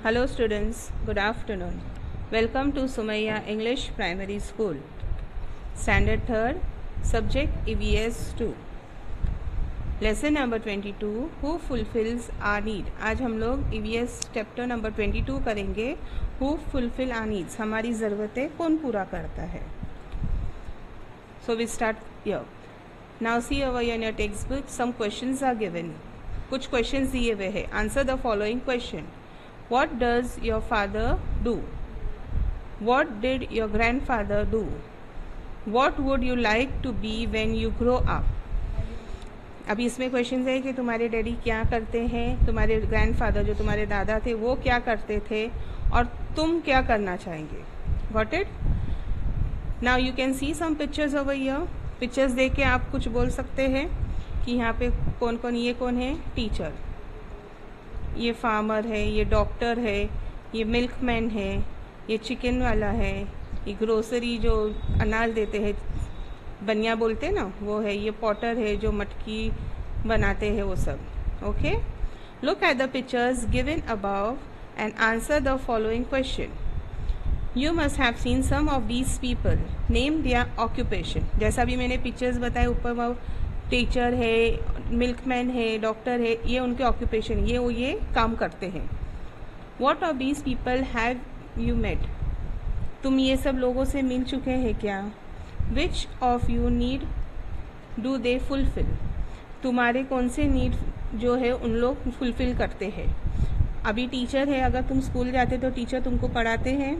Hello students, good afternoon. Welcome to Sumaya English Primary School. Standard 3rd, Subject EVS 2. Lesson number 22, Who fulfills our need? आज हम लोग EVS chapter number 22 करेंगे. Who fulfill our needs? हमारी ज़रूरतें कौन पूरा करता है? So we start here. Now see over here in your textbook, some questions are given. कुछ questions दिए हुए हैं. Answer the following question. What does your father do? What did your grandfather do? What would you like to be when you grow up? अभी इसमें question है कि तुम्हारे daddy क्या करते हैं, तुम्हारे ग्रैंडफादर जो तुम्हारे दादा थे वो क्या करते थे और तुम क्या करना चाहेंगे. Got it? Now you can see some pictures over here. Pictures देख के आप कुछ बोल सकते हैं कि यहाँ पे कौन कौन, ये कौन है, टीचर, ये फार्मर है, ये डॉक्टर है, ये मिल्कमैन है, ये चिकन वाला है, ये ग्रोसरी जो अनाज देते हैं बनिया बोलते हैं ना वो है, ये पॉटर है जो मटकी बनाते हैं वो सब. Okay, look at the pictures given above and answer the following question. You must have seen some of these people, name their occupation. जैसा भी मैंने पिक्चर्स बताए ऊपर, वो टीचर है, मिल्कमैन है, डॉक्टर है, ये उनके ऑक्यूपेशन, ये काम करते हैं. What of these people have you met? तुम ये सब लोगों से मिल चुके हैं क्या? Which of you need do they fulfil? तुम्हारे कौन से नीड जो है उन लोग फुलफिल करते हैं. अभी टीचर है, अगर तुम स्कूल जाते तो टीचर तुमको पढ़ाते हैं.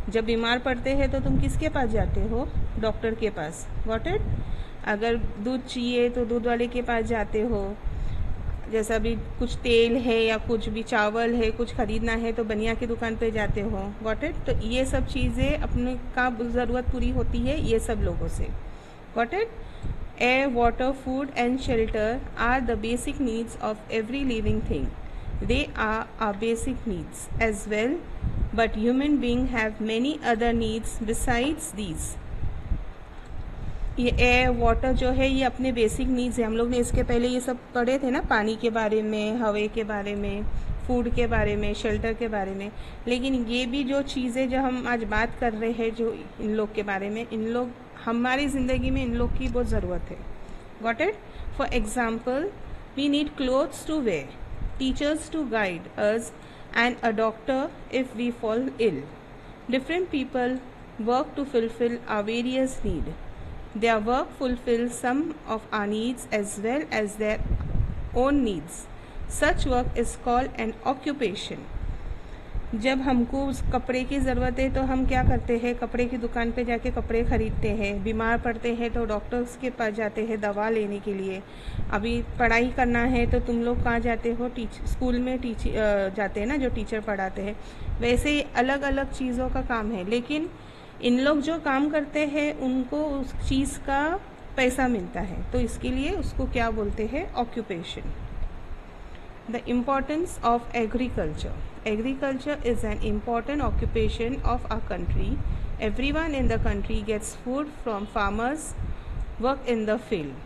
जब बीमार पड़ते हैं तो तुम किसके पास जाते हो? डॉक्टर के पास. Got it? अगर दूध चाहिए तो दूध वाले के पास जाते हो. जैसा भी कुछ तेल है या कुछ भी चावल है कुछ ख़रीदना है तो बनिया की दुकान पे जाते हो. Got it? तो ये सब चीज़ें अपने का ज़रूरत पूरी होती है ये सब लोगों से. Got it? Air, water, food and shelter are the basic needs of every living thing. They are our basic needs as well, but human beings have many other needs besides these. ये air, water जो है ये अपने basic needs है. हम लोग ने इसके पहले ये सब पढ़े थे ना, पानी के बारे में, हवा के बारे में, फूड के बारे में, शेल्टर के बारे में. लेकिन ये भी जो चीज़ें जो हम आज बात कर रहे हैं जो इन लोग के बारे में, इन लोग हमारी ज़िंदगी में इन लोग की बहुत ज़रूरत है. Got it? For example, we need clothes to wear, teachers to guide us, and a doctor if we fall ill. Different people work to fulfill our various needs. Their work fulfills some of our needs as well as their own needs. Such work is called an occupation. जब हमको उस कपड़े की ज़रूरत है तो हम क्या करते हैं? कपड़े की दुकान पे जाके कपड़े ख़रीदते हैं. बीमार पड़ते हैं तो डॉक्टर्स के पास जाते हैं दवा लेने के लिए. अभी पढ़ाई करना है तो तुम लोग कहाँ जाते हो? स्कूल में जाते हैं ना, जो टीचर पढ़ाते हैं. वैसे ही अलग अलग चीज़ों का काम है, लेकिन इन लोग जो काम करते हैं उनको उस चीज़ का पैसा मिलता है, तो इसके लिए उसको क्या बोलते हैं? Occupation. The importance of agriculture. Agriculture is an important occupation of our country. Everyone in the country gets food from farmers work in the field.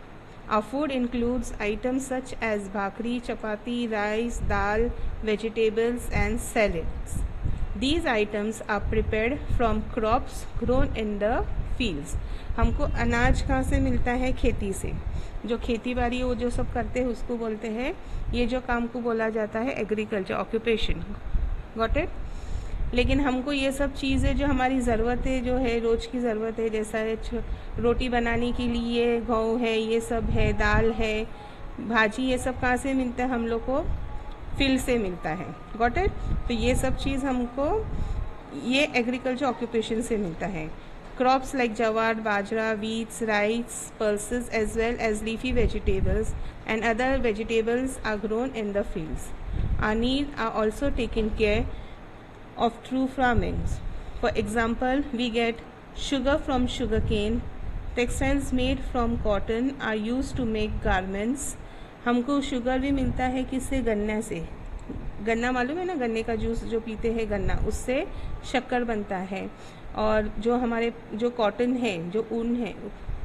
Our food includes items such as bhakri, chapati, rice, dal, vegetables and salads. These items are prepared from crops grown in the fields. हमको अनाज कहाँ से मिलता है? खेती से. जो खेती बाड़ी वो जो सब करते हैं उसको बोलते हैं, ये जो काम को बोला जाता है एग्रीकल्चर ऑक्यूपेशन. Got it? लेकिन हमको ये सब चीज़ें जो हमारी ज़रूरत है, जो है रोज़ की ज़रूरत है, जैसा है रोटी बनाने के लिए गेहूँ है, ये सब है, दाल है, भाजी, ये सब कहाँ से मिलता है? हम लोग को फील्ड से मिलता है. Got it? तो ये सब चीज़ हमको ये एग्रीकल्चर ऑक्यूपेशन से मिलता है. Crops like jawar, bajra, wheats, rice, pulses as well as leafy vegetables and other vegetables are grown in the fields. Our needs are also taken care of through farming. For example, we get sugar from sugarcane. Textiles made from cotton are used to make garments. हमको sugar भी मिलता है किससे? गन्ना से. गन्ना मालूम है ना, गन्ने का जूस जो पीते हैं गन्ना, उससे शक्कर बनता है. और जो हमारे जो कॉटन है, जो ऊन है,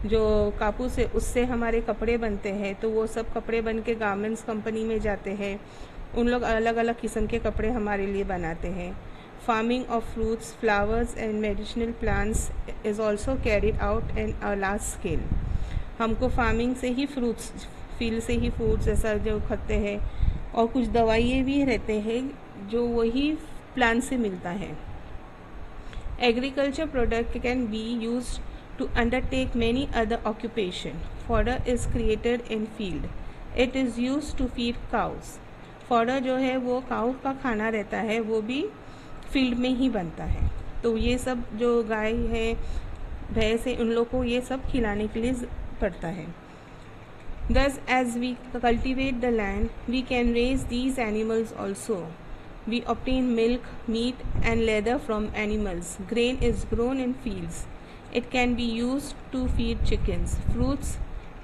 जो कापूस है, उससे हमारे कपड़े बनते हैं. तो वो सब कपड़े बन के गारमेंट्स कंपनी में जाते हैं. उन लोग अलग अलग किस्म के कपड़े हमारे लिए बनाते हैं। Farming of fruits, flowers and medicinal plants is also carried out in a large scale. हमको फार्मिंग से ही फ्रूट्स, फील्ड से ही फ्रूट्स ऐसा जो खाते हैं, और कुछ दवाइयाँ भी रहते हैं जो वही प्लांट से मिलता है। Agriculture product can be use to undertake many other occupation. Fodder is created in field, it is use to feed cows. Fodder जो है वो काउ का खाना रहता है, वो भी फील्ड में ही बनता है। तो ये सब जो गाय है, भैंस है, उन लोग को ये सब खिलाने के लिए पड़ता है। Thus, as we cultivate the land, we can raise these animals also. We obtain milk, meat, and leather from animals. Grain is grown in fields. It can be used to feed chickens. Fruits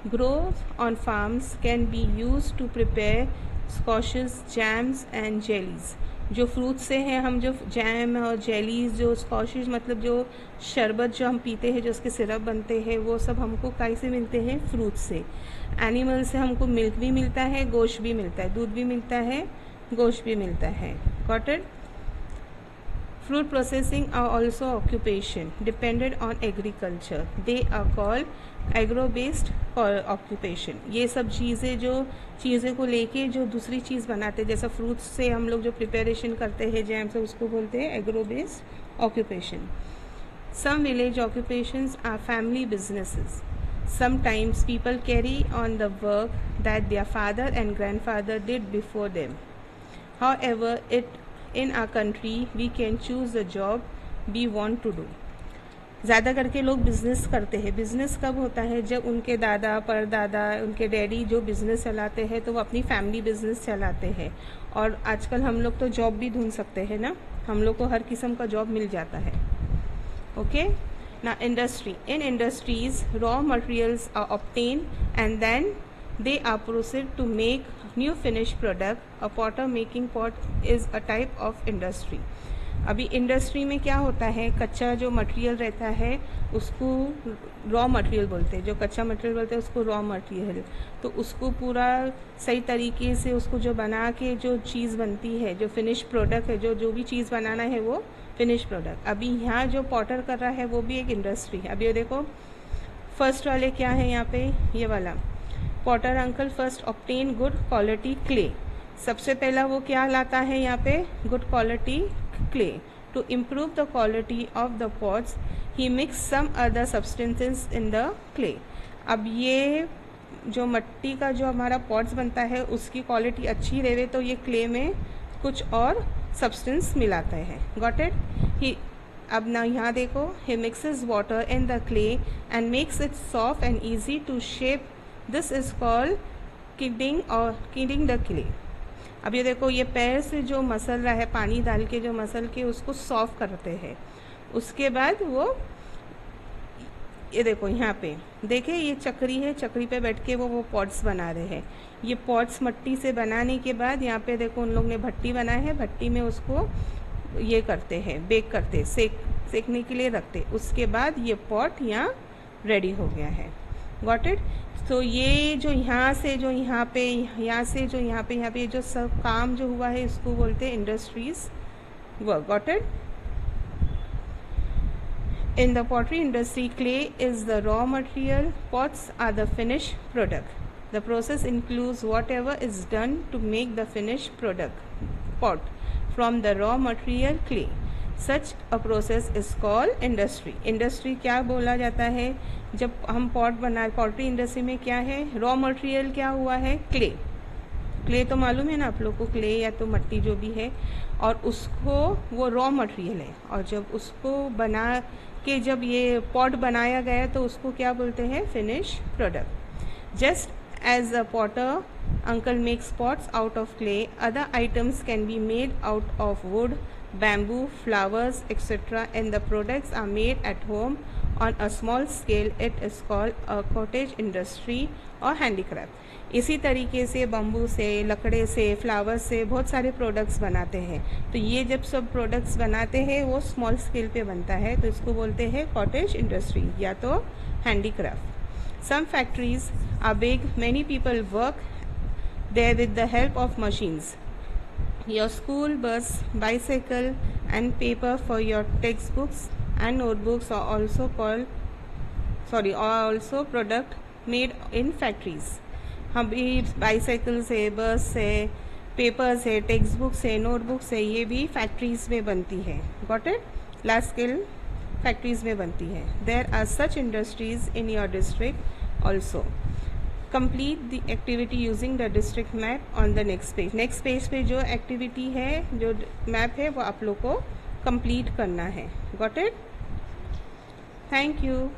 grown on farms can be used to prepare squashes, jams, and jellies. जो fruit से है, हम जो jam और jellies, जो स्कॉशेज मतलब जो शरबत जो हम पीते हैं, जो उसके सिरप बनते हैं, वो सब हमको काय से मिलते हैं? फ्रूट से। एनिमल से हमको मिल्क भी मिलता है, गोश्त भी मिलता है, दूध भी मिलता है, गोश्त भी मिलता है। Got it? Fruit processing are also occupation dependent on agriculture. They are called agro-based occupation. ये सब चीज़ें जो चीज़ें को लेके जो दूसरी चीज़ बनाते हैं, जैसा फ्रूट्स से हम लोग जो प्रिपरेशन करते हैं जैम से, उसको बोलते हैं agro-based occupation. Some village occupations are family businesses. Sometimes people carry on the work that their father and grandfather did before them. However, in our country we can choose the job we want to do. ज़्यादा करके लोग business करते हैं। Business कब होता है? जब उनके दादा परदादा, उनके डैडी जो बिज़नेस चलाते हैं तो वो अपनी फैमिली बिज़नेस चलाते हैं। और आजकल हम लोग तो जॉब भी ढूंढ सकते हैं ना, हम लोग को हर किस्म का जॉब मिल जाता है। ओके ना। Industry, in industries raw materials are obtained and then they are proceed to make new finished product. A potter making pot is a type of industry. अभी इंडस्ट्री में क्या होता है? कच्चा जो मटेरियल रहता है उसको रॉ मटेरियल बोलते हैं, जो कच्चा मटेरियल बोलते हैं उसको रॉ मटेरियल। तो उसको पूरा सही तरीके से उसको जो बना के जो चीज़ बनती है, जो फिनिश प्रोडक्ट है, जो भी चीज़ बनाना है वो फिनिश प्रोडक्ट। अभी यहाँ जो पॉटर कर रहा है वो भी एक इंडस्ट्री है। अभी ये देखो फर्स्ट वाले क्या है यहाँ पे, ये वाला potter uncle first obtain good quality clay. सबसे पहला वो क्या लाता है यहाँ पे? Good quality clay. To improve the quality of the pots he mix some other substances in the clay. अब ये जो मिट्टी का जो हमारा पॉट्स बनता है उसकी क्वालिटी अच्छी रहे तो ये क्ले में कुछ और सब्सटेंस मिलाते हैं। Got it? ही अब ना यहाँ देखो, he mixes water in the clay and makes it soft and easy to shape. This is called kneading और किडिंग द क्ले। अब ये देखो, ये पैर से जो मसल रहा है, पानी डाल के जो मसल के उसको सॉफ्ट करते हैं। उसके बाद वो ये देखो यहाँ पे देखे, ये चक्री है, चक्री पे बैठ के वो पॉट्स बना रहे हैं। ये पॉट्स मिट्टी से बनाने के बाद यहाँ पे देखो उन लोग ने भट्टी बनाया है, भट्टी में उसको ये करते हैं, बेक करते, सेकने के लिए रखते। उसके बाद ये पॉट यहाँ रेडी हो गया है। Got it? तो ये जो यहाँ से जो यहाँ पे, यहाँ से जो यहाँ पे जो सब काम जो हुआ है इसको बोलते हैं industries work. Got it? In the pottery industry, clay is the raw material, pots are the finished product. The process includes whatever is done to make the finished product, pot, from the raw material clay. Such a process is called industry. Industry क्या बोला जाता है? जब हम pot बना, pottery industry में क्या है? रॉ मटेरियल क्या हुआ है? क्ले। क्ले तो मालूम है ना आप लोग को, क्ले या तो मिट्टी जो भी है, और उसको वो रॉ मटेरियल है। और जब उसको बना के जब ये पॉट बनाया गया तो उसको क्या बोलते हैं? Finish product. Just as a potter uncle makes pots out of clay, other items can be made out of wood, bamboo, flowers, etc. and the products are made at home on a small scale. It is called a cottage industry or handicraft. इसी तरीके से bamboo से, लकड़े से, flowers से बहुत सारे products बनाते हैं। तो ये जब सब प्रोडक्ट्स बनाते हैं वो स्मॉल स्केल पे बनता है, तो इसको बोलते हैं कॉटेज इंडस्ट्री या तो handicraft. Some factories are big, many people work there with the help of machines. your school bus, bicycle and paper for your textbooks and notebooks are also product made in factories. हम bicycles है, बस है, papers है, text books है, notebooks है, ये भी factories में बनती है. Got it? Large scale factories में बनती है. There are such industries in your district also. Complete the activity using the district map on the next page. Next page पे जो एक्टिविटी है, जो मैप है, वो आप लोग को कंप्लीट करना है. Got it? Thank you.